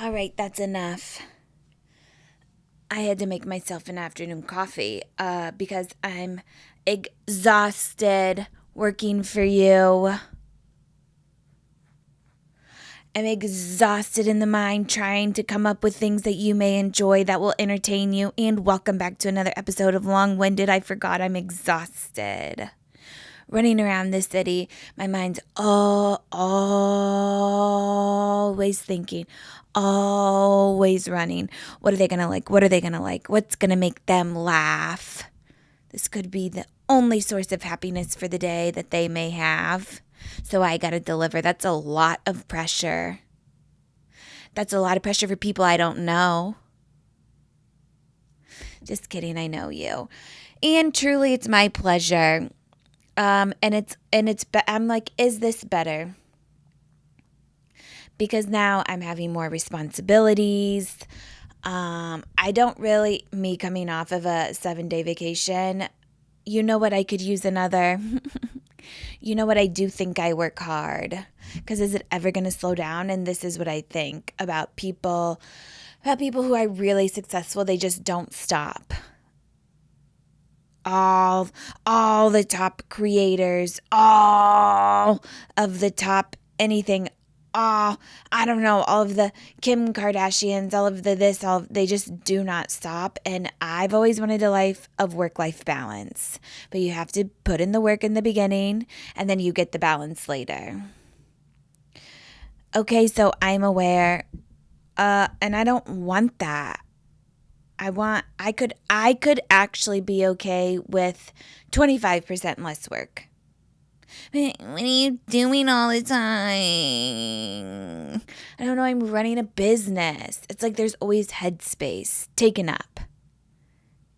All right, that's enough. I had to make myself an afternoon coffee because I'm exhausted working for you. I'm exhausted in the mind trying to come up with things that you may enjoy that will entertain you. And welcome back to another episode of Long Winded. I forgot I'm exhausted. Running around this city, my mind's always thinking, always running. What are they going to like? What are they going to like? What's going to make them laugh? This could be the only source of happiness for the day that they may have. So I got to deliver. That's a lot of pressure. That's a lot of pressure for people I don't know. Just kidding, I know you. And truly, it's my pleasure. I'm like, is this better? Because now I'm having more responsibilities. I don't really, me coming off of a 7-day vacation, you know what, I could use another. You know what, I do think I work hard. Because is it ever going to slow down? And this is what I think about people who are really successful. They just don't stop. All the top creators, all of the top anything, I don't know, all of the Kim Kardashians, all of the this, they just do not stop. And I've always wanted a life of work-life balance, but you have to put in the work in the beginning and then you get the balance later. Okay, so I'm aware, and I don't want that. I could actually be okay with 25% less work. What are you doing all the time? I don't know, I'm running a business. It's like there's always headspace. Taken up.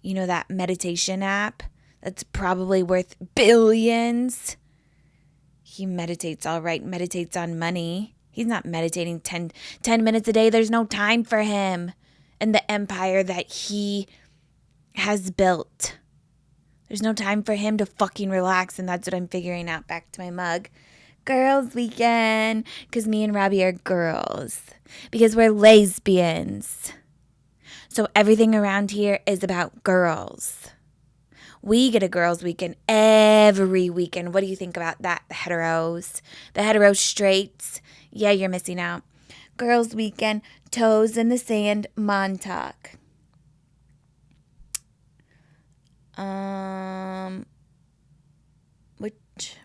You know that meditation app that's probably worth billions? He meditates all right, meditates on money. He's not meditating 10 minutes a day. There's no time for him and the empire that he has built. There's no time for him to fucking relax, and that's what I'm figuring out. Back to my mug. Girls weekend, because me and Robby are girls, because we're lesbians. So everything around here is about girls. We get a girls weekend every weekend. What do you think about that, the heteros? The hetero straights? Yeah, you're missing out. Girls weekend, toes in the sand, Montauk. Which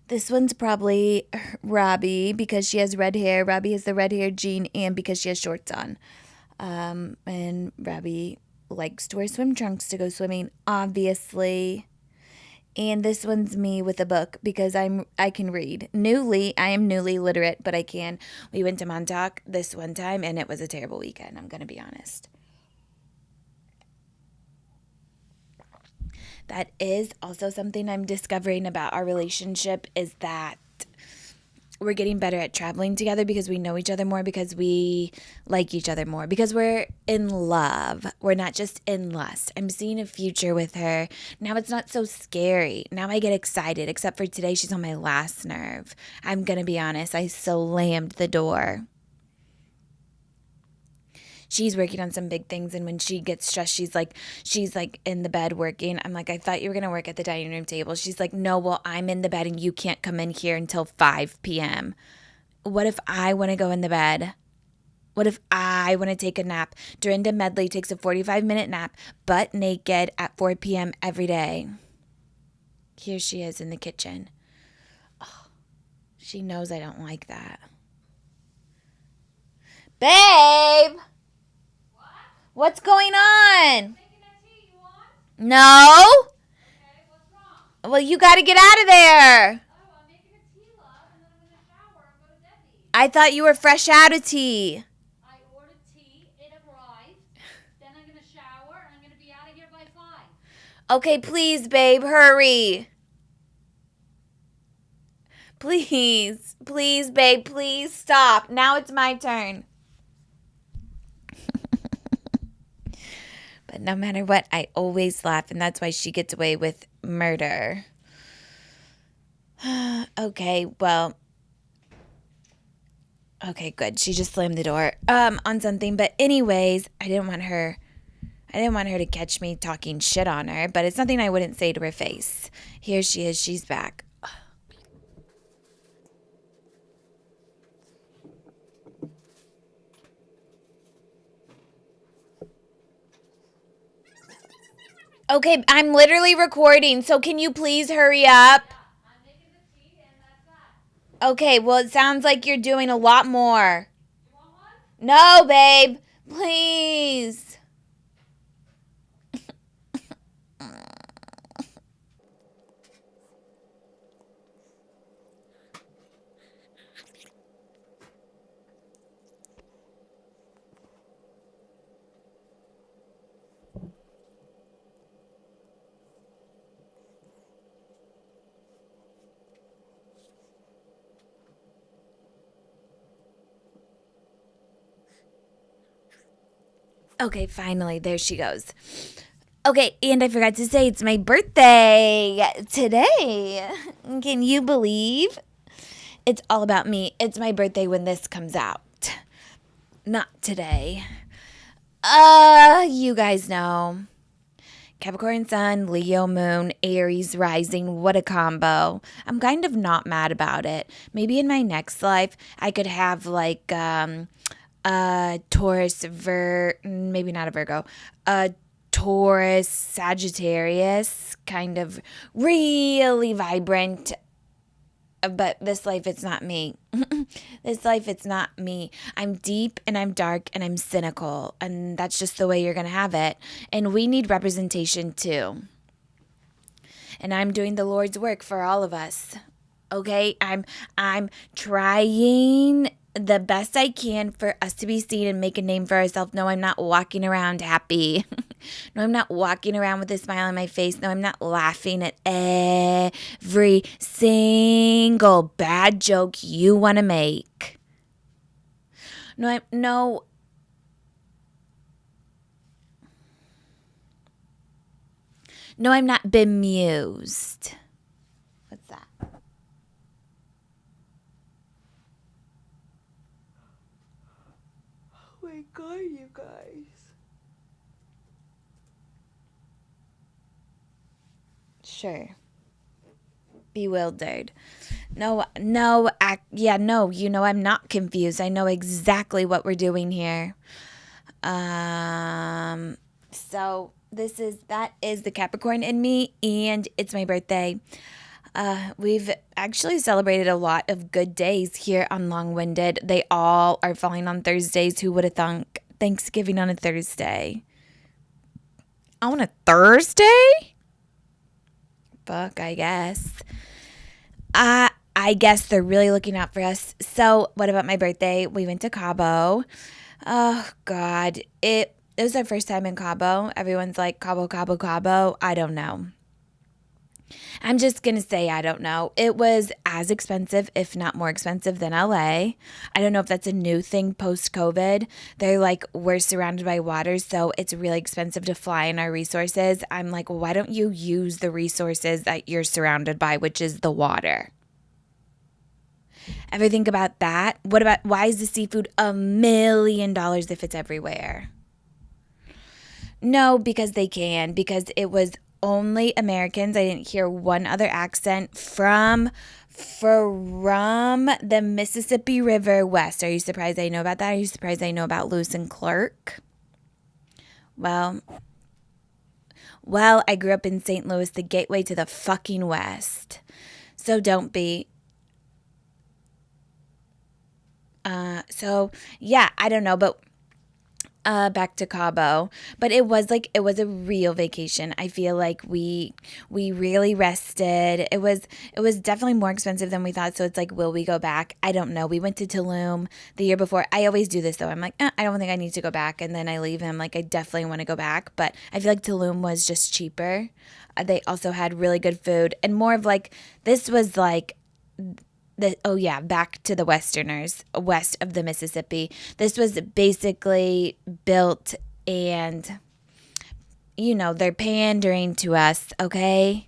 this one's probably Robby because she has red hair. Robby has the red hair gene and because she has shorts on. And Robby likes to wear swim trunks to go swimming, obviously. And this one's me with a book because I can read. I am newly literate, but I can. We went to Montauk this one time and it was a terrible weekend, I'm going to be honest. That is also something I'm discovering about our relationship is that we're getting better at traveling together because we know each other more, because we like each other more, because we're in love. We're not just in lust. I'm seeing a future with her. Now it's not so scary. Now I get excited, except for today she's on my last nerve. I'm going to be honest. I slammed the door. She's working on some big things, and when she gets stressed, she's like in the bed working. I'm like, I thought you were going to work at the dining room table. She's like, no, well, I'm in the bed and you can't come in here until 5 p.m. What if I want to go in the bed? What if I want to take a nap? Dorinda Medley takes a 45-minute nap, butt naked, at 4 p.m. every day. Here she is in the kitchen. Oh, she knows I don't like that. Babe! What's going on? No? Okay, what's wrong? Well, you got to get out of there. Oh, I'm making a tea, love, and then I'm going to shower and go to Debbie's. I thought you were fresh out of tea. I ordered tea, it arrived, then I'm going to shower, and I'm going to be out of here by 5. Okay, please, babe, hurry. Please, babe, please stop. Now it's my turn. But no matter what, I always laugh, and that's why she gets away with murder. Okay, well, Okay, good. She just slammed the door on something. But anyways, I didn't want her to catch me talking shit on her, but it's something I wouldn't say to her face. Here she is. She's back. Okay, I'm literally recording, so can you please hurry up? I'm making the tea and that's that. Okay, well, it sounds like you're doing a lot more. You want one? No, babe. Please. Okay, finally, there she goes. Okay, and I forgot to say it's my birthday today. Can you believe? It's all about me. It's my birthday when this comes out. Not today. You guys know. Capricorn Sun, Leo Moon, Aries Rising. What a combo. I'm kind of not mad about it. Maybe in my next life, I could have like Taurus, maybe not a Virgo, Taurus, Sagittarius, kind of really vibrant. But this life, it's not me. This life, it's not me. I'm deep and I'm dark and I'm cynical. And that's just the way you're going to have it. And we need representation too. And I'm doing the Lord's work for all of us. Okay? I'm trying the best I can for us to be seen and make a name for ourselves. No, I'm not walking around happy. No, I'm not walking around with a smile on my face. No, I'm not laughing at every single bad joke you want to make. No, I'm not bemused. What's that? Oh my God, you guys. Sure. Bewildered. No, I'm not confused. I know exactly what we're doing here. So that is the Capricorn in me, and it's my birthday. We've actually celebrated a lot of good days here on Long Winded. They all are falling on Thursdays. Who would have thunk Thanksgiving on a Thursday? On a Thursday? Fuck, I guess. I guess they're really looking out for us. So, what about my birthday? We went to Cabo. Oh, God. It was our first time in Cabo. Everyone's like, Cabo, Cabo, Cabo. I don't know. I'm just going to say I don't know. It was as expensive, if not more expensive than LA. I don't know if that's a new thing post-COVID. They're like, we're surrounded by water, so it's really expensive to fly in our resources. I'm like, well, why don't you use the resources that you're surrounded by, which is the water? Ever think about that? Why is the seafood $1 million if it's everywhere? No, because they can. Because it was only Americans. I didn't hear one other accent from the Mississippi River west. Are you surprised I know about that? Are you surprised I know about Lewis and Clark? Well, I grew up in St. Louis, the gateway to the fucking west. So don't be. I don't know, but back to Cabo. But it was a real vacation. I feel like we really rested. It was definitely more expensive than we thought. So it's like, will we go back? I don't know. We went to Tulum the year before. I always do this though. I'm like, I don't think I need to go back, and then I leave and I'm like, I definitely want to go back. But I feel like Tulum was just cheaper. They also had really good food and more of like, this was like back to the Westerners, west of the Mississippi. This was basically built and, they're pandering to us, okay?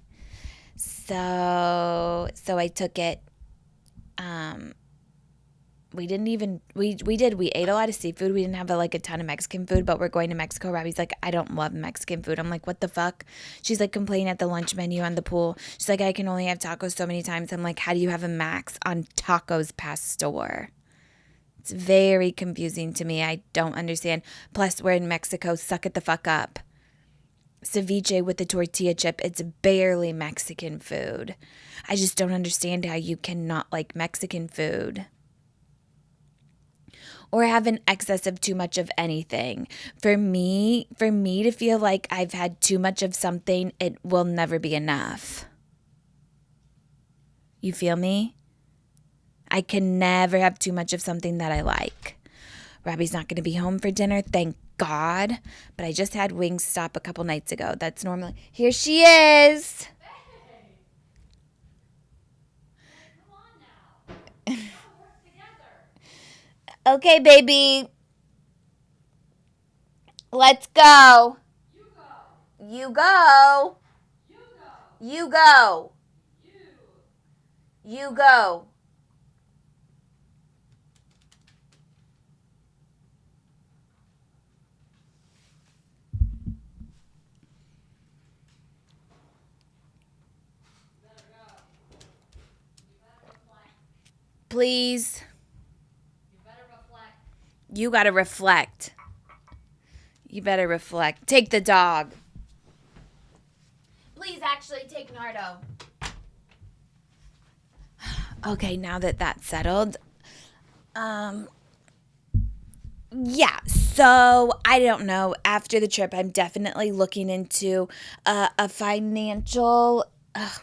So I took it, we didn't even we ate a lot of seafood. We didn't have a ton of Mexican food, but we're going to Mexico. Robby's like, I don't love Mexican food. I'm like, what the fuck? She's like complaining at the lunch menu on the pool. She's like, I can only have tacos so many times. I'm like, how do you have a max on tacos pastor? It's very confusing to me. I don't understand. Plus, we're in Mexico. Suck it the fuck up. Ceviche with the tortilla chip. It's barely Mexican food. I just don't understand how you cannot like Mexican food. Or have an excess of too much of anything. For me to feel like I've had too much of something, it will never be enough. You feel me? I can never have too much of something that I like. Robby's not going to be home for dinner, thank God. But I just had Wingstop a couple nights ago. That's normally... Here she is! Okay, baby. Let's go. You go. You go. You go. Please. You gotta reflect. You better reflect. Take the dog. Please actually take Nardo. Okay, now that that's settled. Yeah, so I don't know. After the trip, I'm definitely looking into a financial,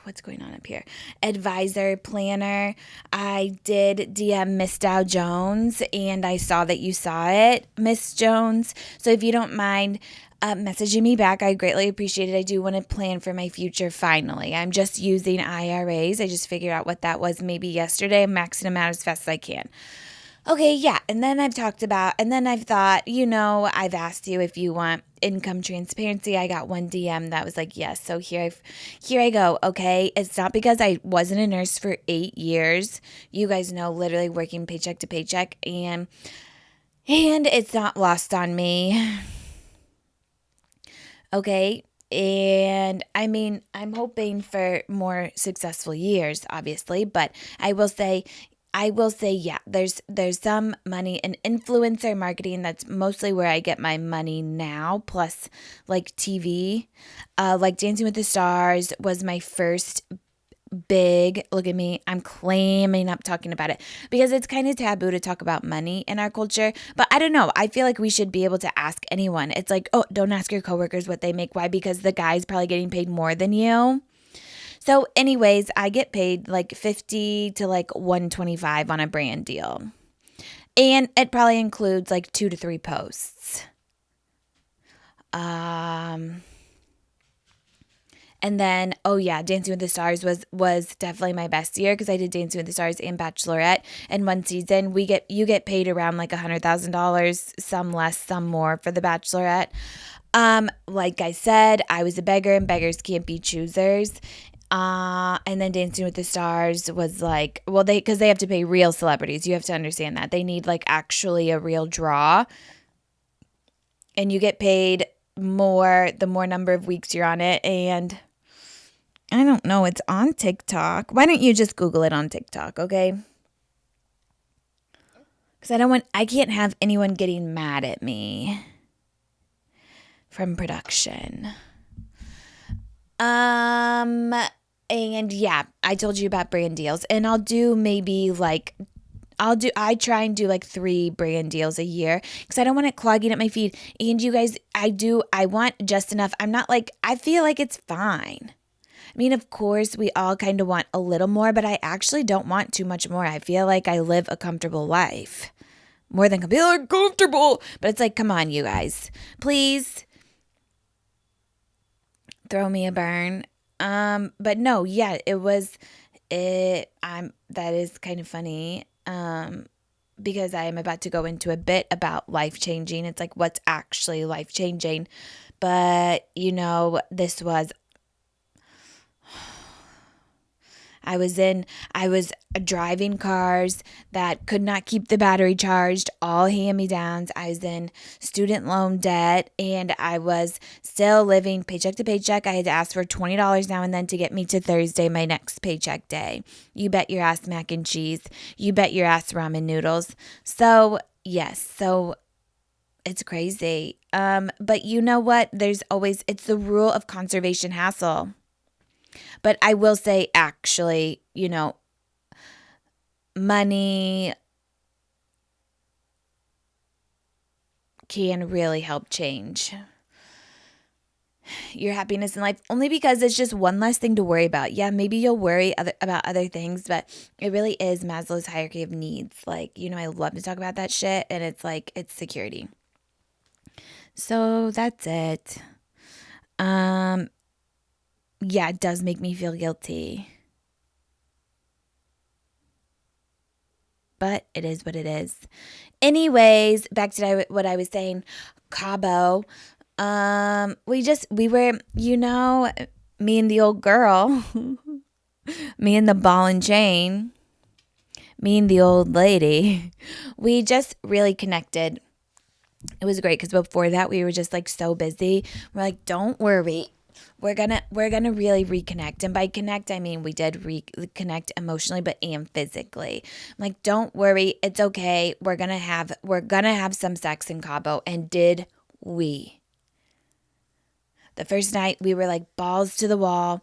what's going on up here? Advisor, planner. I did DM Miss Dow Jones, and I saw that you saw it, Miss Jones. So if you don't mind messaging me back, I greatly appreciate it. I do want to plan for my future finally. I'm just using IRAs. I just figured out what that was maybe yesterday. I'm maxing them out as fast as I can. Okay, yeah, and then I've thought, I've asked you if you want income transparency. I got one DM that was like, yes, so here I go, okay? It's not because I wasn't a nurse for 8 years. You guys know, literally working paycheck to paycheck, and it's not lost on me, okay? And I mean, I'm hoping for more successful years, obviously, but I will say, yeah, there's some money in influencer marketing. That's mostly where I get my money now, plus like TV. Like Dancing with the Stars was my first big, look at me, I'm clamming up talking about it because it's kind of taboo to talk about money in our culture. But I don't know. I feel like we should be able to ask anyone. It's like, oh, don't ask your coworkers what they make. Why? Because the guy's probably getting paid more than you. So anyways, I get paid like 50 to like 125 on a brand deal. And it probably includes like 2 to 3 posts. And then, oh yeah, Dancing with the Stars was definitely my best year because I did Dancing with the Stars and Bachelorette. In one season, you get paid around like $100,000, some less, some more for the Bachelorette. Like I said, I was a beggar and beggars can't be choosers. And then Dancing with the Stars was like, well, because they have to pay real celebrities. You have to understand that. They need like actually a real draw. And you get paid more the more number of weeks you're on it. And I don't know, it's on TikTok. Why don't you just Google it on TikTok, okay? Because I can't have anyone getting mad at me from production. And yeah, I told you about brand deals, and I try and do like 3 brand deals a year because I don't want it clogging up my feed. And you guys, I want just enough. I feel like it's fine. I mean, of course, we all kind of want a little more, but I actually don't want too much more. I feel like I live a comfortable life. More than comfortable. But it's like, come on, you guys. Please throw me a burn. But no, yeah, that is kind of funny. Because I am about to go into a bit about life changing. It's like, what's actually life changing? But, I was driving cars that could not keep the battery charged, all hand-me-downs. I was in student loan debt, and I was still living paycheck to paycheck. I had to ask for $20 now and then to get me to Thursday, my next paycheck day. You bet your ass mac and cheese. You bet your ass ramen noodles. So, yes. So, it's crazy. But you know what? It's the rule of conservation hassle. But I will say, actually, money can really help change your happiness in life, only because it's just one less thing to worry about. Yeah, maybe you'll worry about other things, but it really is Maslow's hierarchy of needs. Like, I love to talk about that shit, and it's like, it's security. So that's it. Yeah, it does make me feel guilty. But it is what it is. Anyways, back to what I was saying. Cabo. We were, me and the old girl, me and the ball and chain, me and the old lady, we just really connected. It was great because before that we were just like so busy. We're like, don't worry. We're gonna really reconnect. And by connect, I mean we did reconnect emotionally and physically. I'm like, don't worry, it's okay. We're gonna have some sex in Cabo. And did we? The first night we were like balls to the wall.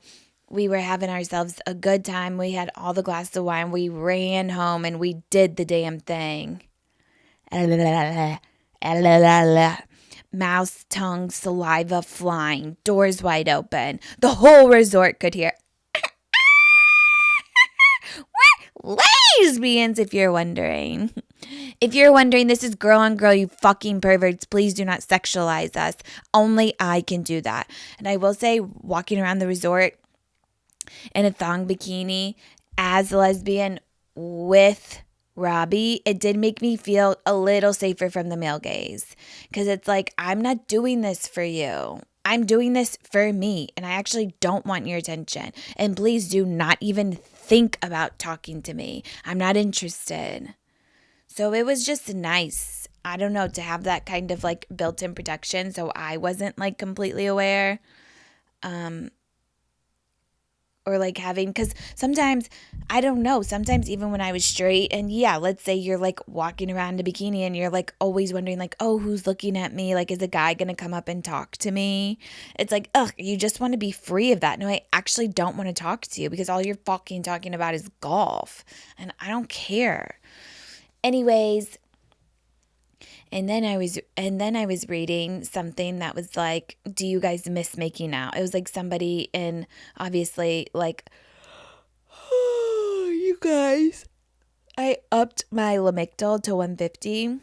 We were having ourselves a good time. We had all the glass of wine. We ran home and we did the damn thing. Mouse, tongue, saliva flying, doors wide open. The whole resort could hear. We're lesbians, if you're wondering. If you're wondering, this is girl on girl, you fucking perverts. Please do not sexualize us. Only I can do that. And I will say, walking around the resort in a thong bikini as a lesbian with Robby, it did make me feel a little safer from the male gaze, because it's like, I'm not doing this for you. I'm doing this for me, and I actually don't want your attention. And please do not even think about talking to me. I'm not interested. So it was just nice, I don't know, to have that kind of like built-in protection, so I wasn't like completely aware. Or like having, because sometimes, I don't know, sometimes even when I was straight, and yeah, let's say you're like walking around in a bikini and you're like always wondering like, oh, who's looking at me? Like, is a guy going to come up and talk to me? It's like, ugh, you just want to be free of that. No, I actually don't want to talk to you because all you're fucking talking about is golf, and I don't care. Anyways, and then I was reading something that was like, do you guys miss making out? It was like somebody in, obviously, like, oh, you guys, I upped my Lamictal to 150,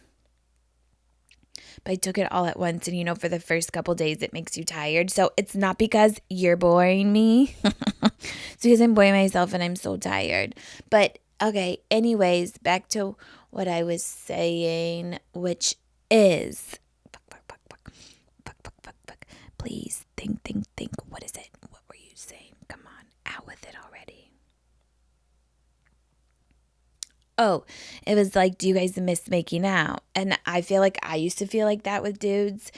but I took it all at once, and for the first couple days it makes you tired. So it's not because you're boring me. It's because I'm boring myself and I'm so tired. But okay, anyways, back to what I was saying, which is, please think. What is it? What were you saying? Come on, out with it already. Oh, it was like, do you guys miss making out? And I feel like I used to feel like that with dudes,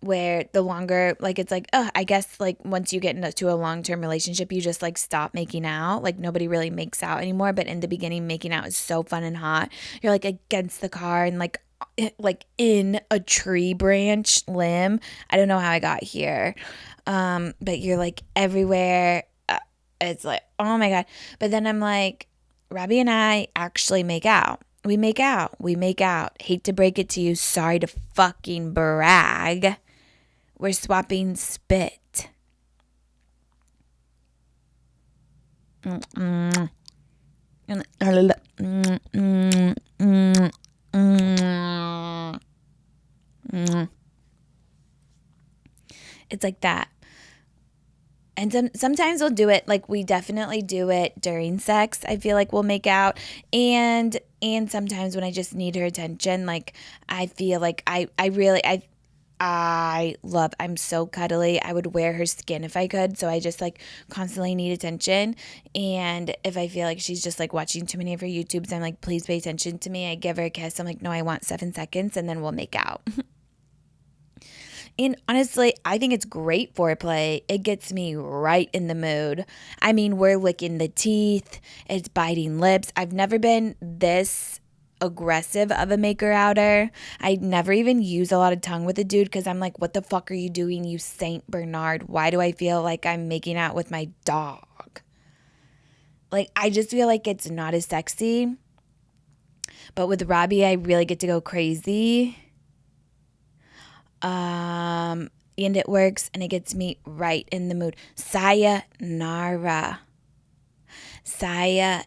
where the longer, like, it's like, oh, I guess like once you get into a long-term relationship, you just like stop making out. Like nobody really makes out anymore. But in the beginning, making out is so fun and hot. You're like against the car and like in a tree branch limb. I don't know how I got here. But you're like everywhere. It's like, oh my God. But then I'm like, Robby and I actually make out. We make out. Hate to break it to you. Sorry to fucking brag. We're swapping spit. It's like that. And sometimes we'll do it, like we definitely do it during sex. I feel like we'll make out. And sometimes when I just need her attention, like I feel like I I'm so cuddly. I would wear her skin if I could. So I just like constantly need attention. And if I feel like she's just like watching too many of her YouTubes, I'm like, please pay attention to me. I give her a kiss. I'm like, no, I want 7 seconds and then we'll make out. And honestly, I think it's great foreplay. It gets me right in the mood. I mean, we're licking the teeth, it's biting lips. I've never been this aggressive of a maker outer. I never even use a lot of tongue with a dude because I'm like, what the fuck are you doing, you Saint Bernard? Why do I feel like I'm making out with my dog? Like, I just feel like it's not as sexy. But with Robby, I really get to go crazy. And it works and it gets me right in the mood. Sayonara. Sayonara.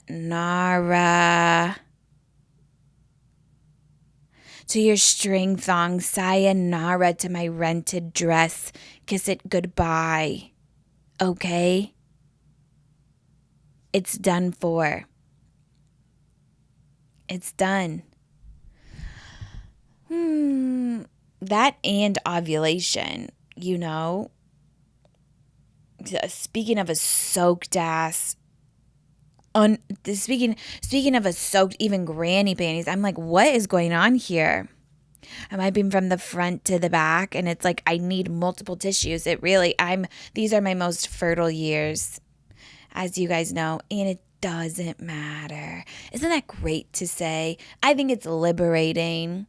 To your string thong. Sayonara to my rented dress. Kiss it goodbye. Okay? It's done for. It's done. That and ovulation, you know. Speaking of a soaked ass, speaking of a soaked even granny panties, I'm like, what is going on here? Am I being from the front to the back? And it's like I need multiple tissues. These are my most fertile years, as you guys know, and it doesn't matter. Isn't that great to say? I think it's liberating.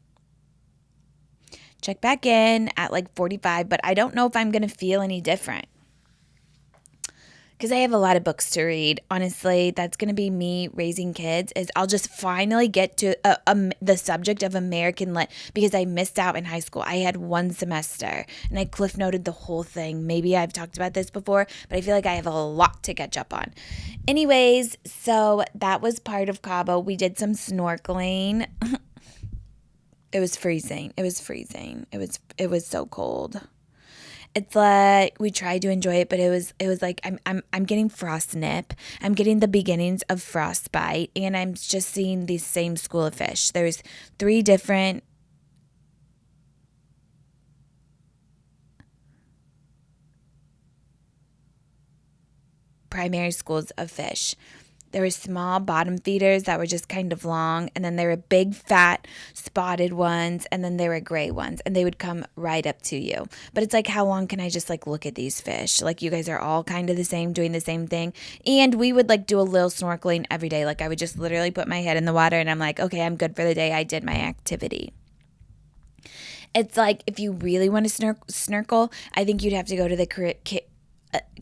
Check back in at like 45, but I don't know if I'm going to feel any different because I have a lot of books to read. Honestly, that's going to be me raising kids. Is I'll just finally get to the subject of American Lit because I missed out in high school. I had 1 semester and I cliff noted the whole thing. Maybe I've talked about this before, but I feel like I have a lot to catch up on. Anyways, so that was part of Cabo. We did some snorkeling. It was freezing. It was so cold. It's like we tried to enjoy it, but it was like I'm getting frost nip. I'm getting the beginnings of frostbite, and I'm just seeing the same school of fish. There's 3 different primary schools of fish. There were small bottom feeders that were just kind of long, and then there were big, fat, spotted ones, and then there were gray ones, and they would come right up to you. But it's like, how long can I just like look at these fish? Like, you guys are all kind of the same, doing the same thing. And we would like do a little snorkeling every day. Like, I would just literally put my head in the water, and I'm like, okay, I'm good for the day. I did my activity. It's like, if you really want to snorkel, I think you'd have to go to the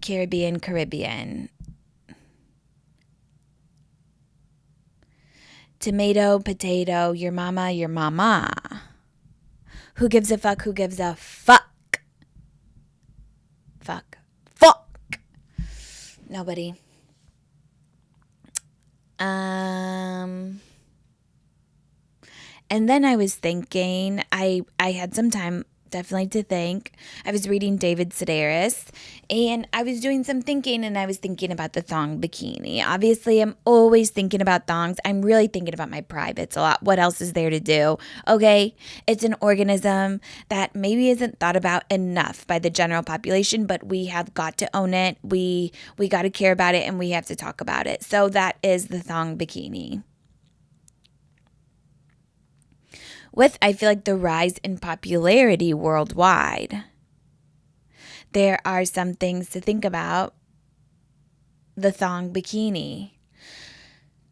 Caribbean. Tomato, potato, your mama, your mama. Who gives a fuck? Who gives a fuck? Fuck. Nobody. And then I was thinking, I had some time definitely to think. I was reading David Sedaris, and I was doing some thinking, and I was thinking about the thong bikini. Obviously, I'm always thinking about thongs. I'm really thinking about my privates a lot. What else is there to do? Okay, it's an organism that maybe isn't thought about enough by the general population, but we have got to own it. We got to care about it, and we have to talk about it. So that is the thong bikini. With, I feel like, the rise in popularity worldwide, there are some things to think about the thong bikini.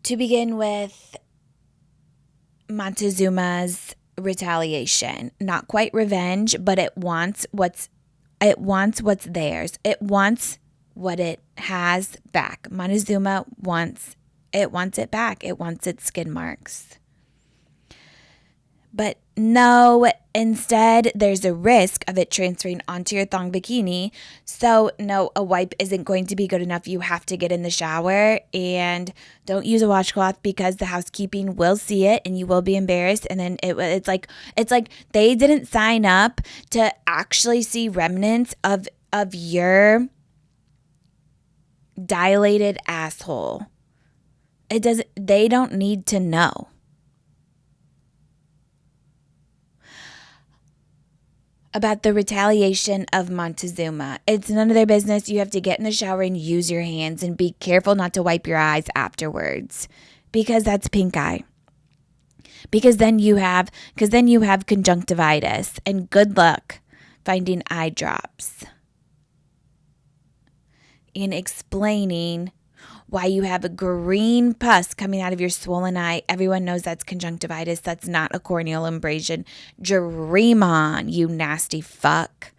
To begin with, Montezuma's retaliation. Not quite revenge, but it wants what's theirs. It wants what it has back. Montezuma wants it back. It wants its skin marks. But no, instead, there's a risk of it transferring onto your thong bikini. So no, a wipe isn't going to be good enough. You have to get in the shower, and don't use a washcloth because the housekeeping will see it and you will be embarrassed. And then it's like they didn't sign up to actually see remnants of your dilated asshole. They don't need to know. about the retaliation of Montezuma. It's none of their business. You have to get in the shower and use your hands and be careful not to wipe your eyes afterwards because that's pink eye. Because then you have conjunctivitis and good luck finding eye drops. And explaining why you have a green pus coming out of your swollen eye. Everyone knows that's conjunctivitis. That's not a corneal abrasion. Dream on, you nasty fuck.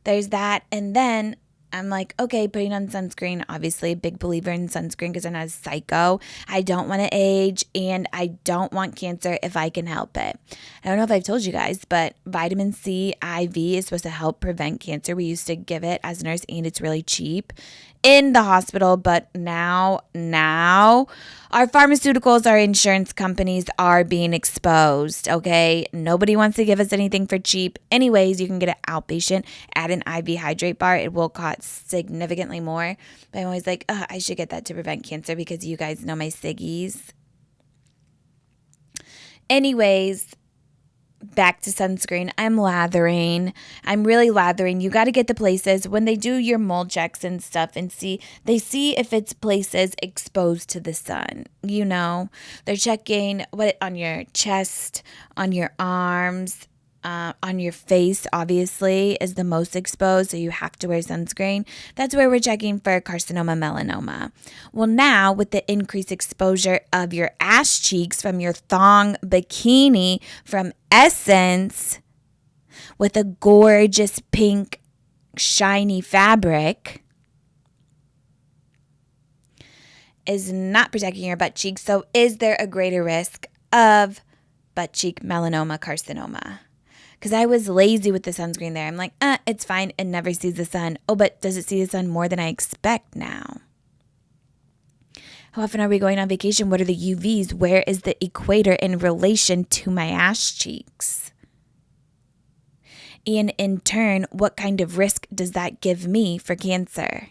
There's that. And then I'm like, okay, putting on sunscreen. Obviously, a big believer in sunscreen because I'm not a psycho. I don't want to age and I don't want cancer if I can help it. I don't know if I've told you guys, but vitamin C IV is supposed to help prevent cancer. We used to give it as a nurse and it's really cheap in the hospital, but now our pharmaceuticals, our insurance companies are being exposed, okay? Nobody wants to give us anything for cheap. Anyways, you can get an outpatient at an IV hydrate bar. It will cost significantly more, but I'm always like, I should get that to prevent cancer because you guys know my siggies. Anyways, back to sunscreen. I'm lathering. I'm really lathering. You got to get the places when they do your mold checks and stuff and see if it's places exposed to the sun. You know, they're checking what on your chest, on your arms, on your face, obviously, is the most exposed, so you have to wear sunscreen. That's where we're checking for carcinoma, melanoma. Well, now with the increased exposure of your ass cheeks from your thong bikini from Essence with a gorgeous pink shiny fabric is not protecting your butt cheeks. So is there a greater risk of butt cheek melanoma carcinoma? Because I was lazy with the sunscreen there. I'm like, it's fine. It never sees the sun. Oh, but does it see the sun more than I expect now? How often are we going on vacation? What are the UVs? Where is the equator in relation to my ass cheeks? And in turn, what kind of risk does that give me for cancer?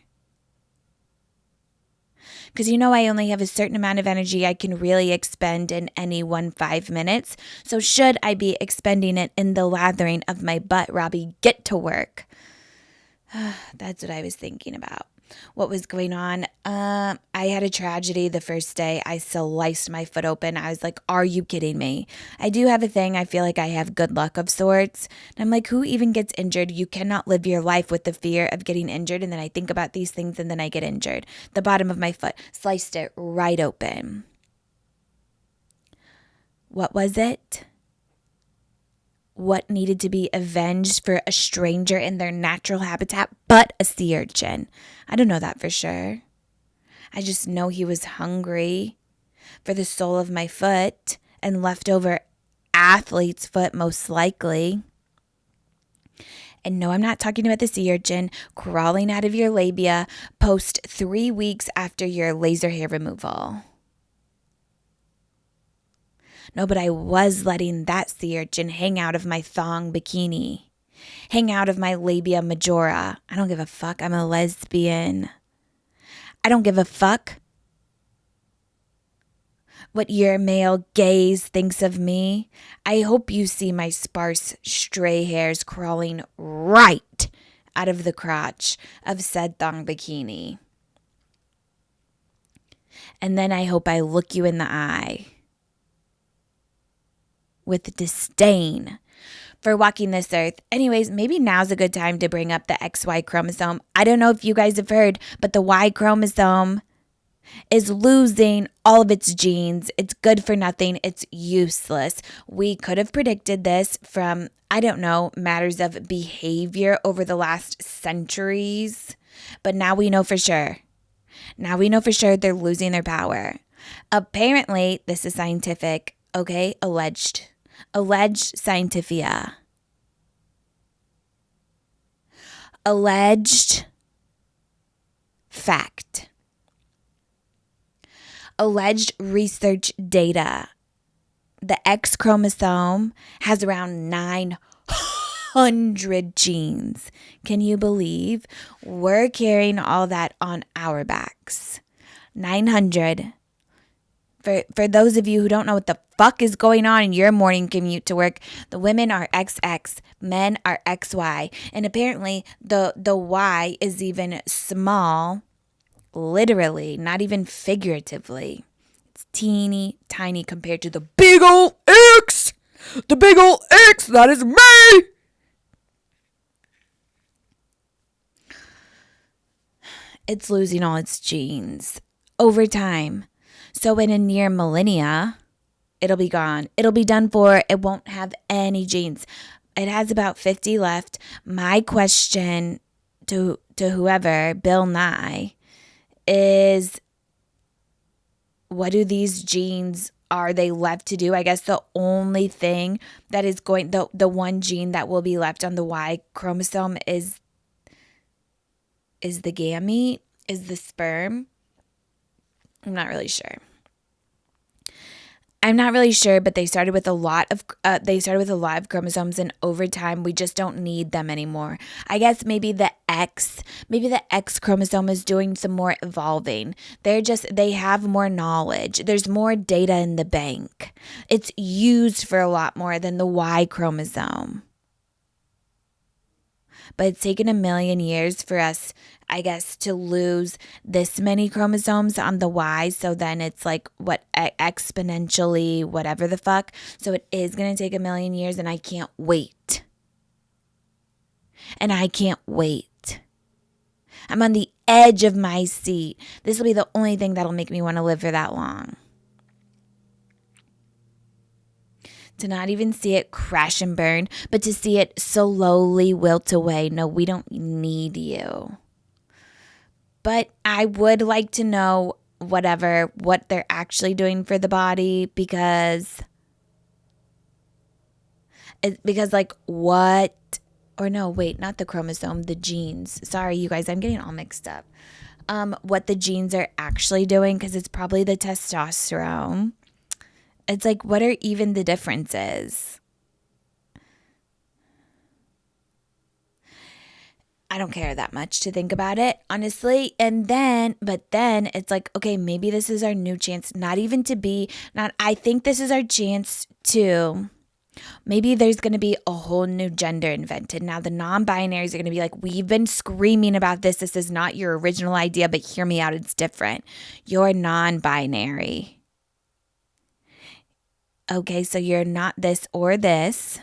Because I only have a certain amount of energy I can really expend in any 5 minutes. So should I be expending it in the lathering of my butt, Robby? Get to work. That's what I was thinking about. What was going on? I had a tragedy the first day. I sliced my foot open. I was like, are you kidding me? I do have a thing. I feel like I have good luck of sorts. And I'm like, who even gets injured? You cannot live your life with the fear of getting injured. And then I think about these things and then I get injured. The bottom of my foot, sliced it right open. What was it? What needed to be avenged for a stranger in their natural habitat but a sea urchin? I don't know that for sure. I just know he was hungry for the sole of my foot and leftover athlete's foot most likely. And no, I'm not talking about the sea urchin crawling out of your labia post 3 weeks after your laser hair removal. No, but I was letting that sea urchin hang out of my thong bikini, hang out of my labia majora. I don't give a fuck. I'm a lesbian. I don't give a fuck what your male gaze thinks of me. I hope you see my sparse stray hairs crawling right out of the crotch of said thong bikini. And then I hope I look you in the eye with disdain for walking this earth. Anyways, maybe now's a good time to bring up the XY chromosome. I don't know if you guys have heard, but the Y chromosome is losing all of its genes. It's good for nothing. It's useless. We could have predicted this from, matters of behavior over the last centuries, but now we know for sure. Now we know for sure they're losing their power. Apparently, this is scientific, okay? Alleged scientifia. Alleged fact. Alleged research data. The X chromosome has around 900 genes. Can you believe we're carrying all that on our backs? 900. For those of you who don't know what the fuck is going on in your morning commute to work, the women are XX, men are XY, and apparently the Y is even small, literally, not even figuratively. It's teeny tiny compared to the big ol' X, the big ol' X that is me. It's losing all its genes over time. So in a near millennia, it'll be gone. It'll be done for. It won't have any genes. It has about 50 left. My question to whoever, Bill Nye, is what do these genes, are they left to do? I guess the only thing that is going, the one gene that will be left on the Y chromosome is the gamete, is the sperm. I'm not really sure. But they started with a lot of chromosomes, and over time we just don't need them anymore. I guess maybe the X chromosome is doing some more evolving. They have more knowledge. There's more data in the bank. It's used for a lot more than the Y chromosome. But it's taken 1 million years for us, I guess, to lose this many chromosomes on the Y. So then it's like exponentially, whatever the fuck. So it is going to take 1 million years, and I can't wait. I'm on the edge of my seat. This will be the only thing that'll make me want to live for that long. To not even see it crash and burn, but to see it slowly wilt away. No, we don't need you. But I would like to know what they're actually doing for the body, because like what, or no, wait, not the chromosome, the genes. Sorry, you guys, I'm getting all mixed up. What the genes are actually doing, because it's probably the testosterone. It's like, what are even the differences? I don't care that much to think about it, honestly. But then it's like, okay, maybe this is our new chance. I think this is our chance to, maybe there's going to be a whole new gender invented. Now the non-binaries are going to be like, we've been screaming about this. This is not your original idea, but hear me out. It's different. You're non-binary. Okay, so you're not this or this.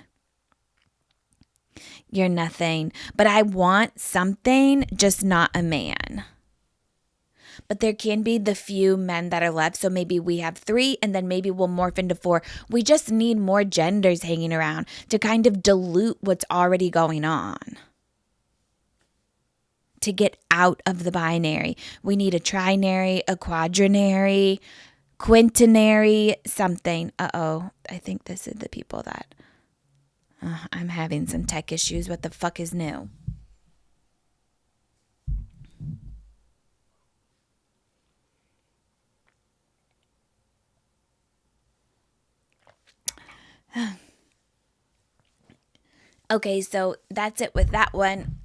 You're nothing. But I want something, just not a man. But there can be the few men that are left. So maybe we have 3, and then maybe we'll morph into 4. We just need more genders hanging around to kind of dilute what's already going on. To get out of the binary, we need a trinary, a quadrinary, quintenary, something. I think this is the people that I'm having some tech issues. What the fuck is new? Okay, so that's it with that one.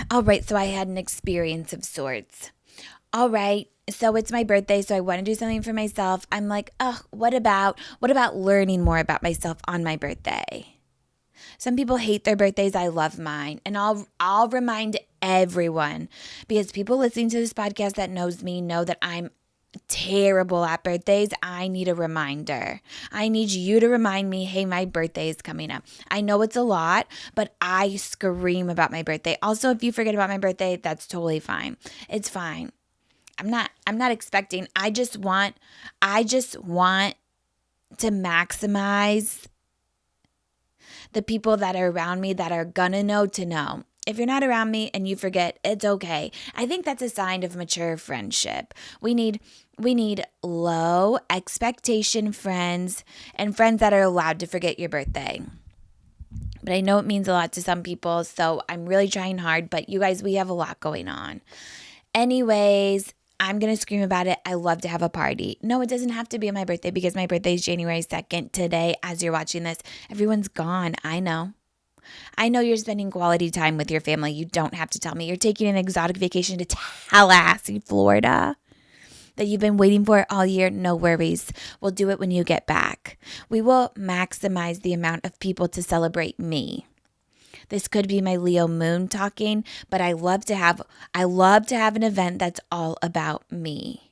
All right, so I had an experience of sorts. All right, so it's my birthday, so I want to do something for myself. I'm like, what about learning more about myself on my birthday? Some people hate their birthdays. I love mine. And I'll remind everyone, because people listening to this podcast that knows me know that I'm terrible at birthdays. I need a reminder. I need you to remind me, hey, my birthday is coming up. I know it's a lot, but I scream about my birthday. Also, if you forget about my birthday, that's totally fine. It's fine. I'm not expecting. I just want to maximize the people that are around me that are gonna know to know. If you're not around me and you forget, it's okay. I think that's a sign of mature friendship. We need low expectation friends, and friends that are allowed to forget your birthday. But I know it means a lot to some people, so I'm really trying hard. But you guys, we have a lot going on. Anyways, I'm going to scream about it. I love to have a party. No, it doesn't have to be on my birthday, because my birthday is January 2nd. Today, as you're watching this, everyone's gone. I know. I know you're spending quality time with your family. You don't have to tell me. You're taking an exotic vacation to Tallahassee, Florida that you've been waiting for all year. No worries. We'll do it when you get back. We will maximize the amount of people to celebrate me. This could be my Leo moon talking, but I love to have an event that's all about me.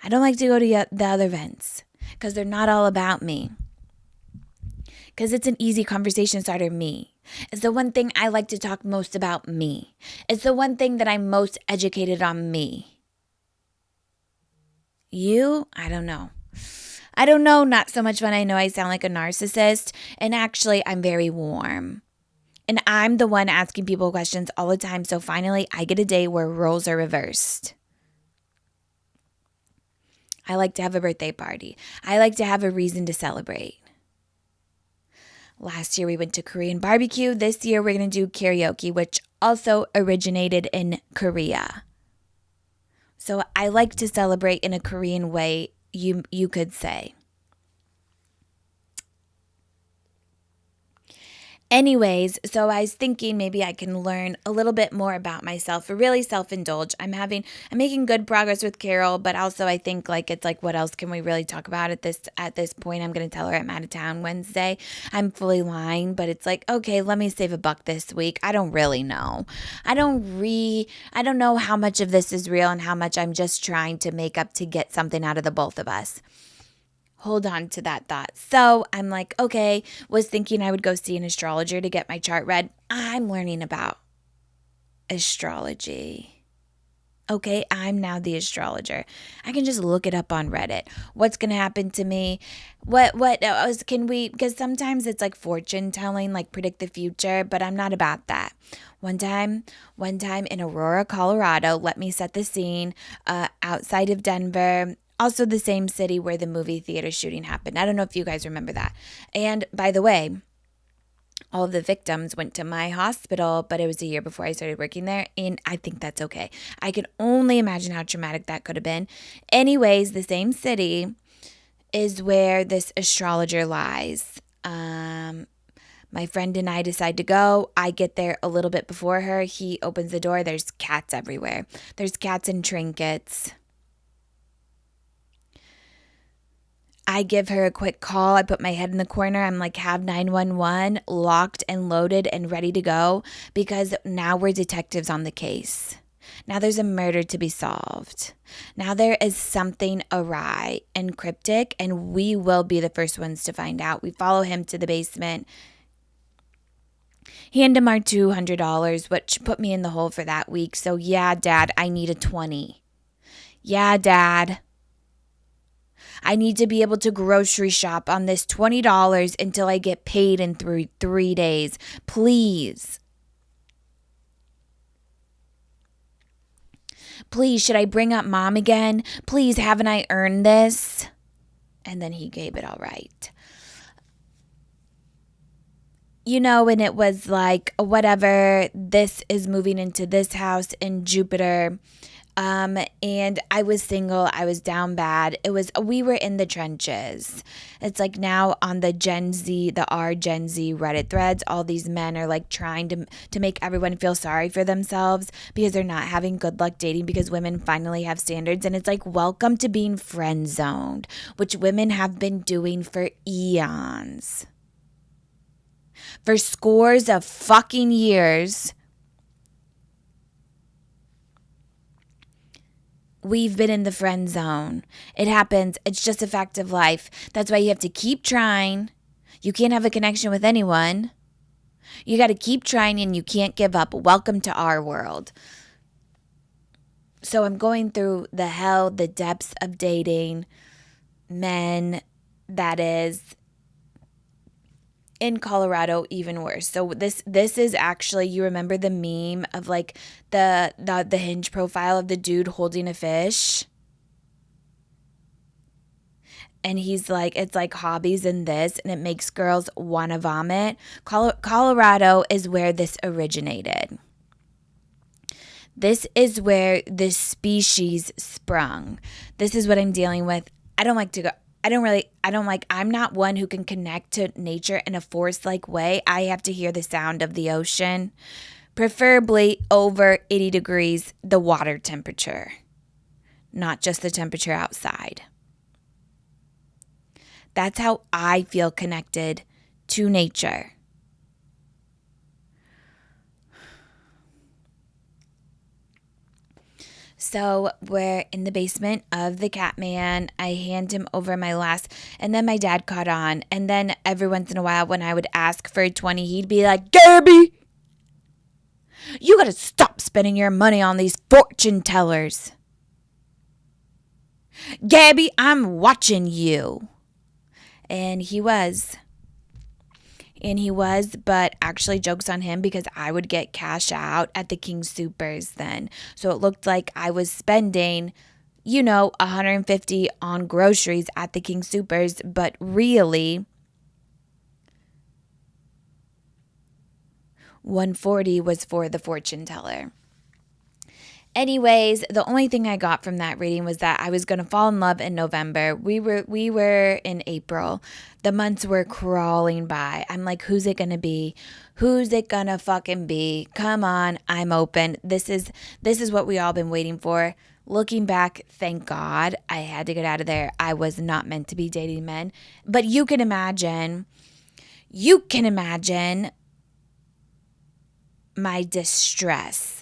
I don't like to go to the other events because they're not all about me. Because it's an easy conversation starter, me. It's the one thing I like to talk most about, me. It's the one thing that I'm most educated on, me. You? I don't know. Not so much when I know I sound like a narcissist. And actually, I'm very warm. And I'm the one asking people questions all the time. So finally, I get a day where roles are reversed. I like to have a birthday party. I like to have a reason to celebrate. Last year we went to Korean barbecue. This year we're going to do karaoke, which also originated in Korea. So I like to celebrate in a Korean way, you could say. Anyways, so I was thinking maybe I can learn a little bit more about myself, really self-indulge. I'm making good progress with Carol, but also I think it's like, what else can we really talk about at this point? I'm going to tell her I'm out of town Wednesday. I'm fully lying, but it's like, okay, let me save $1 this week. I don't really know. I don't know how much of this is real and how much I'm just trying to make up to get something out of the both of us. Hold on to that thought. So I'm like, okay, was thinking I would go see an astrologer to get my chart read. I'm learning about astrology. Okay, I'm now the astrologer. I can just look it up on Reddit. What's going to happen to me? Because sometimes it's like fortune telling, like predict the future, but I'm not about that. One time in Aurora, Colorado, let me set the scene, outside of Denver. Also the same city where the movie theater shooting happened. I don't know if you guys remember that. And by the way, all of the victims went to my hospital, but it was a year before I started working there, and I think that's okay. I can only imagine how traumatic that could have been. Anyways, the same city is where this astrologer lies. My friend and I decide to go. I get there a little bit before her. He opens the door. There's cats everywhere. There's cats and trinkets. I give her a quick call. I put my head in the corner. I'm like, have 911 locked and loaded and ready to go, because now we're detectives on the case. Now there's a murder to be solved. Now there is something awry and cryptic, and we will be the first ones to find out. We follow him to the basement. Hand him our $200, which put me in the hole for that week. So yeah, Dad, I need a 20. Yeah, Dad. I need to be able to grocery shop on this $20 until I get paid in 3 days. Please. Please, should I bring up Mom again? Please, haven't I earned this? And then he gave it all right. And it was like, whatever, this is moving into this house in Jupiter. And I was single. I was down bad. We were in the trenches. It's like now on the Gen Z Reddit threads, all these men are like trying to make everyone feel sorry for themselves because they're not having good luck dating because women finally have standards. And it's like, welcome to being friend zoned, which women have been doing for eons. For scores of fucking years. We've been in the friend zone. It happens. It's just a fact of life. That's why you have to keep trying. You can't have a connection with anyone. You got to keep trying and you can't give up. Welcome to our world. So I'm going through the hell, the depths of dating men, that is, in Colorado, even worse. So this is actually, you remember the meme of like the Hinge profile of the dude holding a fish? And he's like, it's like hobbies and this, and it makes girls want to vomit. Colorado is where this originated. This is where this species sprung. This is what I'm dealing with. I don't like to go. I'm not one who can connect to nature in a force-like way. I have to hear the sound of the ocean, preferably over 80 degrees, the water temperature, not just the temperature outside. That's how I feel connected to nature. So we're in the basement of the Catman. I hand him over my last, and then my dad caught on. And then every once in a while when I would ask for a 20, he'd be like, Gabby, you gotta stop spending your money on these fortune tellers. Gabby, I'm watching you. And he was, but actually joke's on him because I would get cash out at the King Supers then. So it looked like I was spending, $150 on groceries at the King Supers, but really $140 was for the fortune teller. Anyways, the only thing I got from that reading was that I was going to fall in love in November. We were in April. The months were crawling by. I'm like, who's it going to be? Who's it going to fucking be? Come on, I'm open. This is what we all been waiting for. Looking back, thank God I had to get out of there. I was not meant to be dating men. But you can imagine my distress,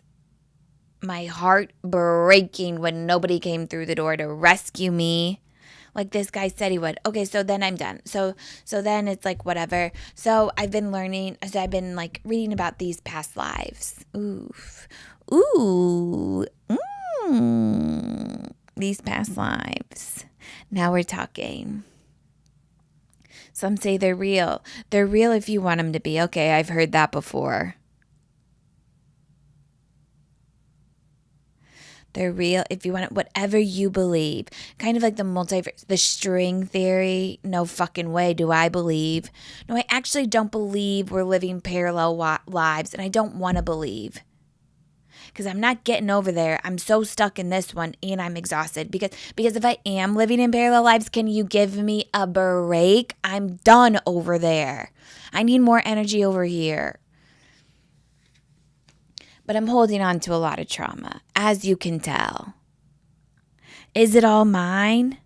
my heart breaking when nobody came through the door to rescue me like this guy said he would. Okay, so then I'm done. So then it's like whatever. So I've been like reading about these past lives. These past lives. Now we're talking. Some say they're real. They're real if you want them to be. Okay, I've heard that before. They're real if you want it, whatever you believe. Kind of like the multiverse, the string theory. No fucking way do I believe. No, I actually don't believe we're living parallel lives, and I don't want to believe. Because I'm not getting over there. I'm so stuck in this one, and I'm exhausted. Because if I am living in parallel lives, can you give me a break? I'm done over there. I need more energy over here. But I'm holding on to a lot of trauma, as you can tell. Is it all mine?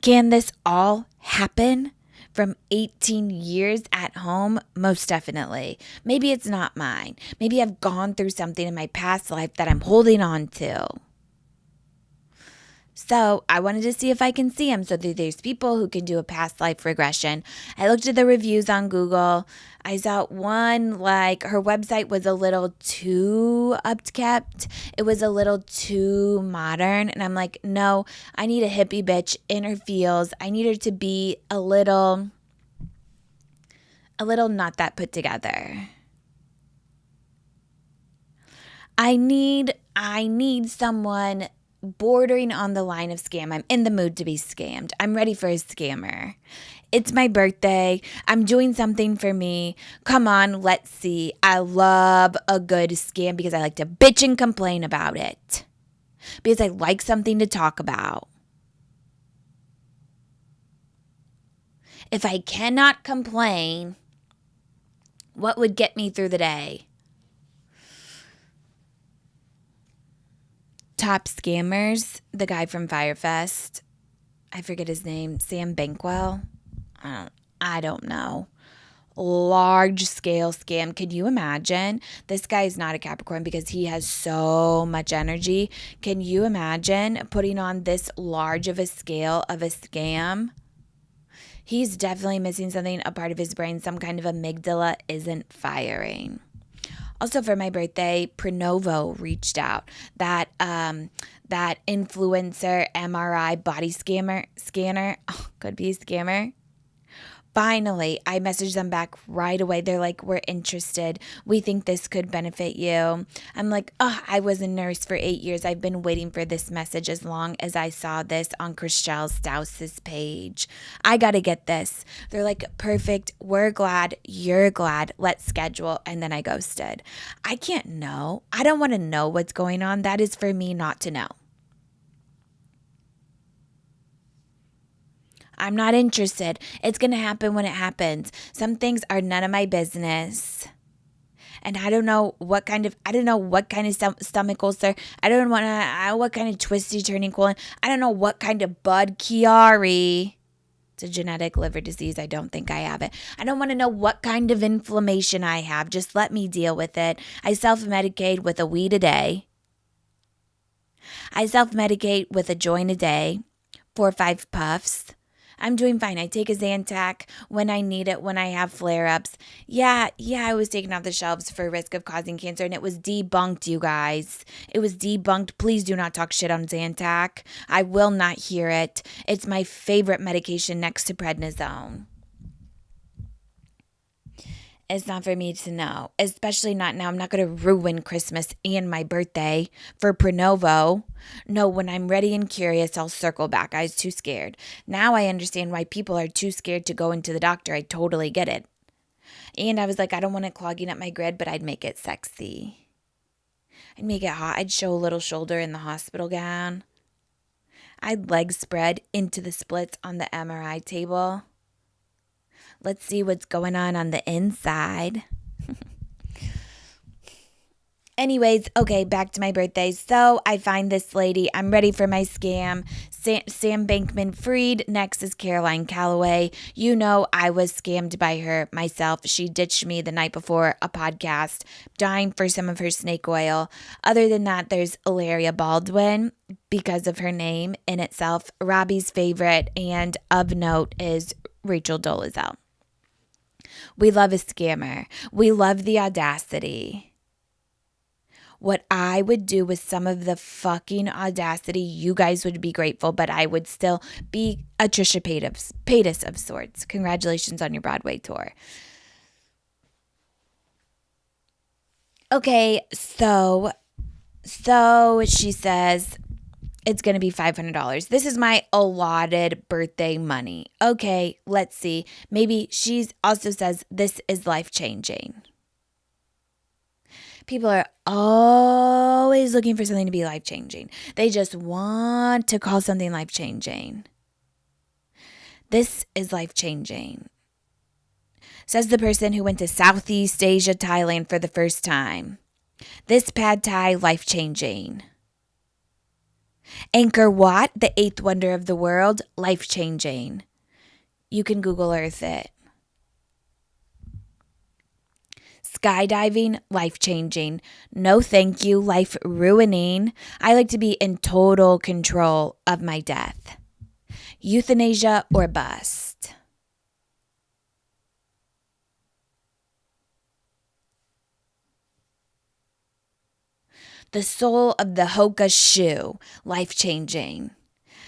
Can this all happen from 18 years at home? Most definitely. Maybe it's not mine. Maybe I've gone through something in my past life that I'm holding on to. So I wanted to see if I can see them. So there's people who can do a past life regression. I looked at the reviews on Google. I saw one, like her website was a little too upkept. It was a little too modern. And I'm like, no, I need a hippie bitch in her feels. I need her to be a little not that put together. I need someone bordering on the line of scam. I'm in the mood to be scammed. I'm ready for a scammer. It's my birthday. I'm doing something for me. Come on, let's see. I love a good scam because I like to bitch and complain about it. Because I like something to talk about. If I cannot complain, what would get me through the day? Top scammers, the guy from Firefest, I forget his name, Sam Bankwell. I don't know. Large scale scam. Can you imagine? This guy is not a Capricorn because he has so much energy. Can you imagine putting on this large of a scale of a scam? He's definitely missing something, a part of his brain, some kind of amygdala isn't firing. Also for my birthday, Pronovo reached out. That influencer MRI body scanner, could be a scammer. Finally, I messaged them back right away. They're like, we're interested. We think this could benefit you. I'm like, I was a nurse for 8 years. I've been waiting for this message as long as I saw this on Christelle Staus's page. I got to get this. They're like, perfect. We're glad. You're glad. Let's schedule. And then I ghosted. I can't know. I don't want to know what's going on. That is for me not to know. I'm not interested. It's going to happen when it happens. Some things are none of my business. And I don't know what kind of stomach ulcer. I don't want to, what kind of twisty turning colon. I don't know what kind of Bud Chiari. It's a genetic liver disease. I don't think I have it. I don't want to know what kind of inflammation I have. Just let me deal with it. I self-medicate with a weed a day. I self-medicate with a joint a day, 4 or 5 puffs. I'm doing fine. I take a Zantac when I need it, when I have flare-ups. Yeah, I was taken off the shelves for risk of causing cancer, and it was debunked, you guys. It was debunked. Please do not talk shit on Zantac. I will not hear it. It's my favorite medication next to prednisone. It's not for me to know, especially not now. I'm not going to ruin Christmas and my birthday for Prenovo. No, when I'm ready and curious, I'll circle back. I was too scared. Now I understand why people are too scared to go into the doctor. I totally get it. And I was like, I don't want it clogging up my grid, but I'd make it sexy. I'd make it hot. I'd show a little shoulder in the hospital gown. I'd leg spread into the splits on the MRI table. Let's see what's going on the inside. Anyways, okay, back to my birthday. So I find this lady. I'm ready for my scam. Sam Bankman-Fried. Next is Caroline Calloway. You know I was scammed by her myself. She ditched me the night before a podcast, dying for some of her snake oil. Other than that, there's Hilaria Baldwin because of her name in itself. Robby's favorite and of note is Rachel Dolezal. We love a scammer. We love the audacity. What I would do with some of the fucking audacity, you guys would be grateful, but I would still be a Trisha Paytas of sorts. Congratulations on your Broadway tour. Okay, so she says it's going to be $500. This is my allotted birthday money. Okay, let's see. Maybe she also says this is life-changing. People are always looking for something to be life-changing. They just want to call something life-changing. This is life-changing. Says the person who went to Southeast Asia, Thailand for the first time. This pad thai, life-changing. Angkor Wat, the 8th wonder of the world, life-changing. You can Google Earth it. Skydiving, life-changing. No thank you, life-ruining. I like to be in total control of my death. Euthanasia or bust. The soul of the Hoka shoe, life-changing.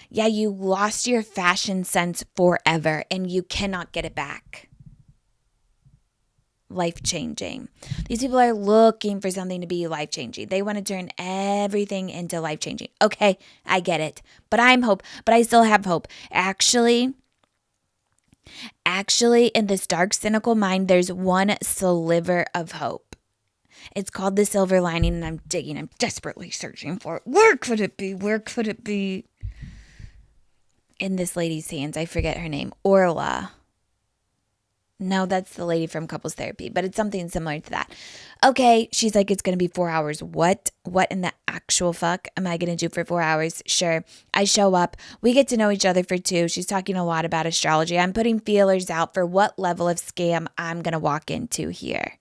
Yeah, you lost your fashion sense forever and you cannot get it back. Life-changing. These people are looking for something to be life-changing. They want to turn everything into life-changing. Okay, I get it. But I still have hope. Actually, in this dark, cynical mind, there's one sliver of hope. It's called the silver lining, and I'm desperately searching for it. Where could it be? In this lady's hands. I forget her name. Orla. No, that's the lady from couples therapy, but it's something similar to that. Okay, she's like, it's going to be 4 hours. What in the actual fuck am I going to do for 4 hours? Sure. I show up. We get to know each other for 2. She's talking a lot about astrology. I'm putting feelers out for what level of scam I'm going to walk into here.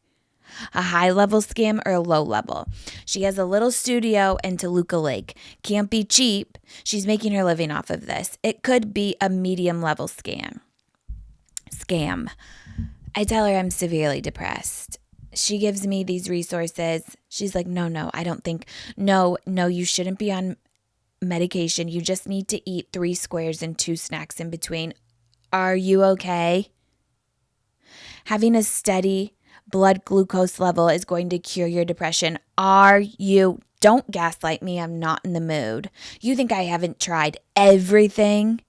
A high-level scam or a low-level. She has a little studio in Toluca Lake. Can't be cheap. She's making her living off of this. It could be a medium-level scam. I tell her I'm severely depressed. She gives me these resources. She's like, no, I don't think. No, you shouldn't be on medication. You just need to eat 3 squares and 2 snacks in between. Are you okay? Having a steady blood glucose level is going to cure your depression. Are you? Don't gaslight me. I'm not in the mood. You think I haven't tried everything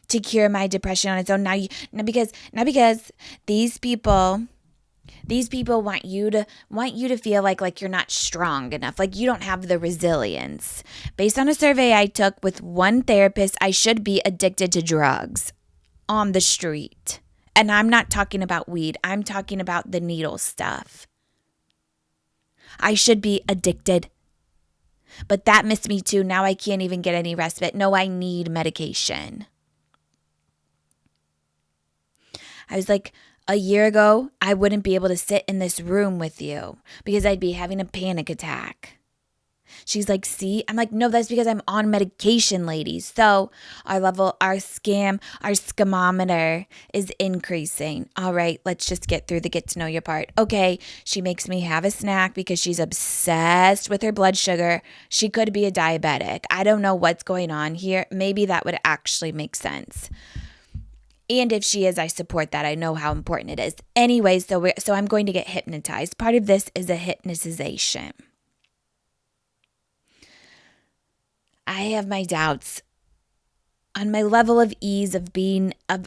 to cure my depression on its own? Now because these people, These people want you to feel like you're not strong enough, like you don't have the resilience. Based on a survey I took with one therapist, I should be addicted to drugs on the street. And I'm not talking about weed. I'm talking about the needle stuff. I should be addicted. But that missed me too. Now I can't even get any respite. No, I need medication. I was like, a year ago, I wouldn't be able to sit in this room with you because I'd be having a panic attack. She's like, see? I'm like, no, that's because I'm on medication, ladies. So our scamometer is increasing. All right, let's just get through the get to know you part. Okay, she makes me have a snack because she's obsessed with her blood sugar. She could be a diabetic. I don't know what's going on here. Maybe that would actually make sense. And if she is, I support that. I know how important it is. Anyway, so I'm going to get hypnotized. Part of this is a hypnotization. I have my doubts on my level of ease of being of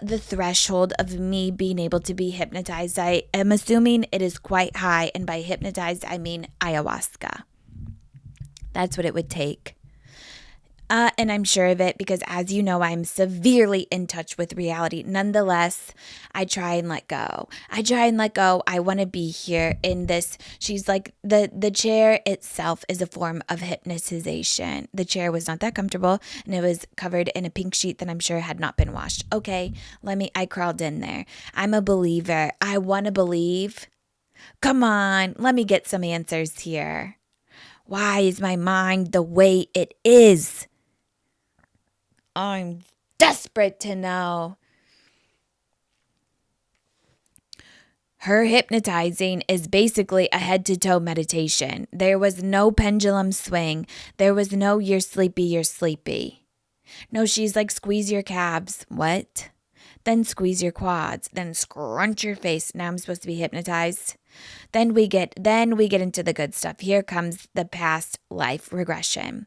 the threshold of me being able to be hypnotized. I am assuming it is quite high, and by hypnotized I mean ayahuasca. That's what it would take. And I'm sure of it because, as you know, I'm severely in touch with reality. Nonetheless, I try and let go. I want to be here in this. She's like, the chair itself is a form of hypnotization. The chair was not that comfortable, and it was covered in a pink sheet that I'm sure had not been washed. Okay, I crawled in there. I'm a believer. I want to believe. Come on, let me get some answers here. Why is my mind the way it is? I'm desperate to know. Her hypnotizing is basically a head-to-toe meditation. There was no pendulum swing. There was no you're sleepy. No, she's like, squeeze your calves. What? Then squeeze your quads. Then scrunch your face. Now I'm supposed to be hypnotized. Then we get into the good stuff. Here comes the past life regression.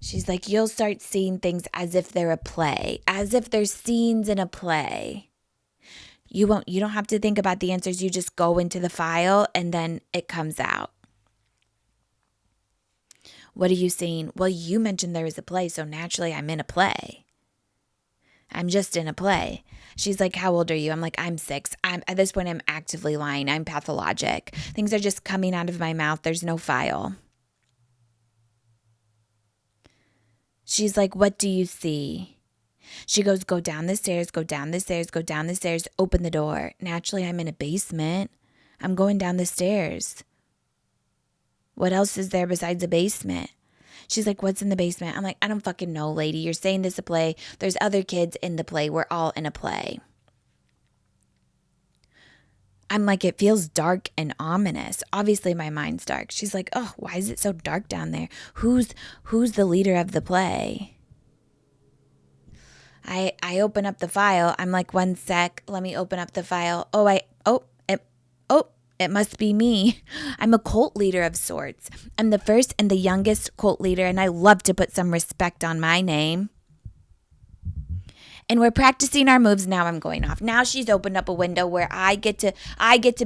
She's like, you'll start seeing things as if they're a play, as if there's scenes in a play. You don't have to think about the answers. You just go into the file and then it comes out. What are you seeing? Well, you mentioned there is a play, so naturally I'm in a play. I'm just in a play. She's like, how old are you? I'm like, I'm 6. At this point, I'm actively lying. I'm pathologic. Things are just coming out of my mouth. There's no file. She's like, what do you see? She goes, go down the stairs, open the door. Naturally, I'm in a basement. I'm going down the stairs. What else is there besides a basement? She's like, what's in the basement? I'm like, I don't fucking know, lady. You're saying this is a play. There's other kids in the play. We're all in a play. I'm like, it feels dark and ominous. Obviously, my mind's dark. She's like, oh, why is it so dark down there? Who's the leader of the play? I open up the file. I'm like, one sec. Let me open up the file. It must be me. I'm a cult leader of sorts. I'm the first and the youngest cult leader, and I love to put some respect on my name. And we're practicing our moves. Now I'm going off. Now she's opened up a window where I get to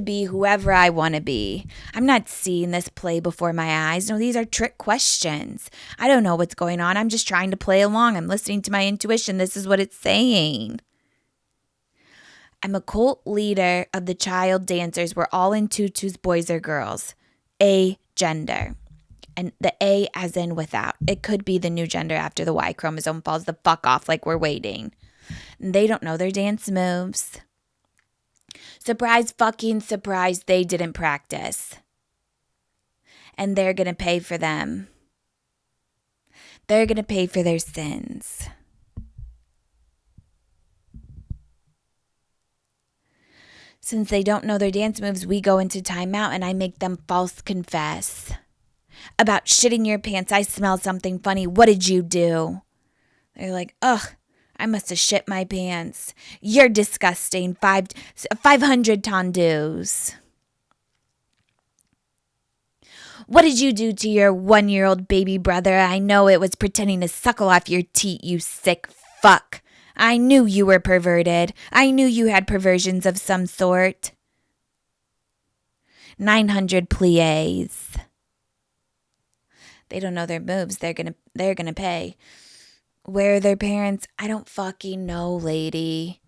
be whoever I want to be. I'm not seeing this play before my eyes. No, these are trick questions. I don't know what's going on. I'm just trying to play along. I'm listening to my intuition. This is what it's saying. I'm a cult leader of the child dancers. We're all in tutus, boys or girls. A gender. And the A as in without. It could be the new gender after the Y chromosome falls the fuck off like we're waiting. They don't know their dance moves. Surprise, fucking surprise, they didn't practice. And they're going to pay for them. They're going to pay for their sins. Since they don't know their dance moves, we go into timeout and I make them false confess. About shitting your pants, I smell something funny. What did you do? They're like, ugh, I must have shit my pants. You're disgusting. 500 tondus. What did you do to your 1-year-old baby brother? I know it was pretending to suckle off your teat, you sick fuck. I knew you were perverted. I knew you had perversions of some sort. 900 plies. They don't know their moves. They're gonna pay. Where are their parents? I don't fucking know, lady.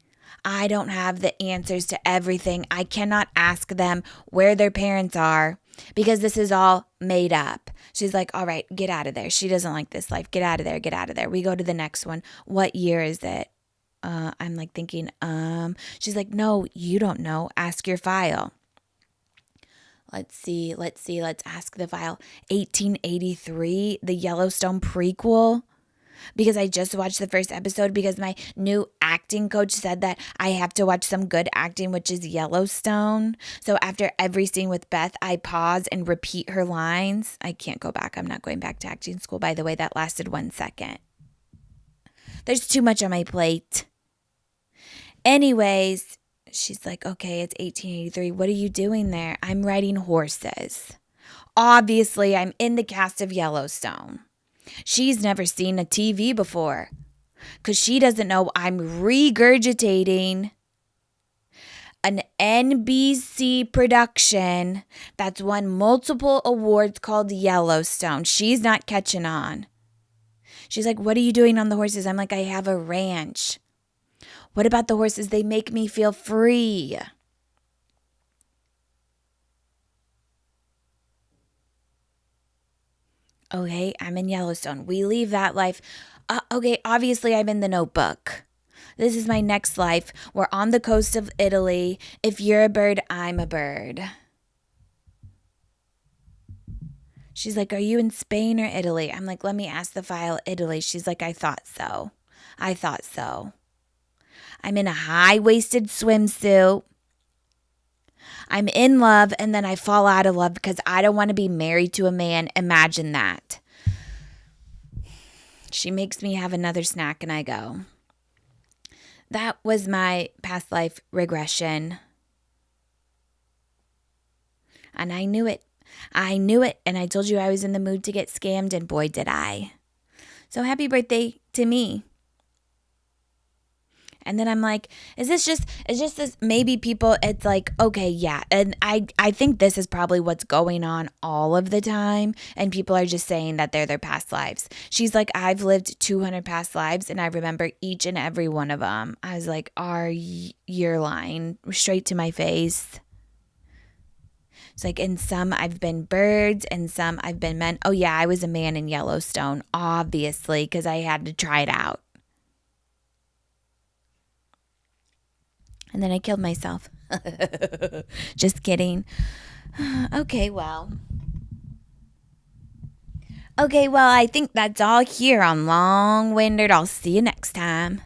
I don't have the answers to everything. I cannot ask them where their parents are because this is all made up. She's like, all right, get out of there. She doesn't like this life. Get out of there. Get out of there. We go to the next one. What year is it? I'm like thinking, she's like, no, you don't know. Ask your file. Let's see. Let's ask the file. 1883, the Yellowstone prequel. Because I just watched the first episode because my new acting coach said that I have to watch some good acting, which is Yellowstone. So after every scene with Beth, I pause and repeat her lines. I can't go back. I'm not going back to acting school. By the way, that lasted 1 second. There's too much on my plate. Anyways, she's like, okay, it's 1883. What are you doing there? I'm riding horses. Obviously, I'm in the cast of Yellowstone. She's never seen a TV before because she doesn't know I'm regurgitating an NBC production that's won multiple awards called Yellowstone. She's not catching on. She's like, what are you doing on the horses? I'm like, I have a ranch. What about the horses? They make me feel free. Okay, I'm in Yellowstone. We leave that life. Okay, obviously I'm in the Notebook. This is my next life. We're on the coast of Italy. If you're a bird, I'm a bird. She's like, are you in Spain or Italy? I'm like, let me ask the file, Italy. She's like, I thought so. I'm in a high-waisted swimsuit. I'm in love and then I fall out of love because I don't want to be married to a man. Imagine that. She makes me have another snack and I go. That was my past life regression. And I knew it. And I told you I was in the mood to get scammed and boy did I. So happy birthday to me. And then I'm like, is just this, maybe people, it's like, okay, yeah. And I think this is probably what's going on all of the time. And people are just saying that they're their past lives. She's like, I've lived 200 past lives and I remember each and every one of them. I was like, you're lying straight to my face. It's like, in some I've been birds and some I've been men. Oh yeah, I was a man in Yellowstone, obviously, because I had to try it out. And then I killed myself. Just kidding. Okay, well, I think that's all here on Long Winded. I'll see you next time.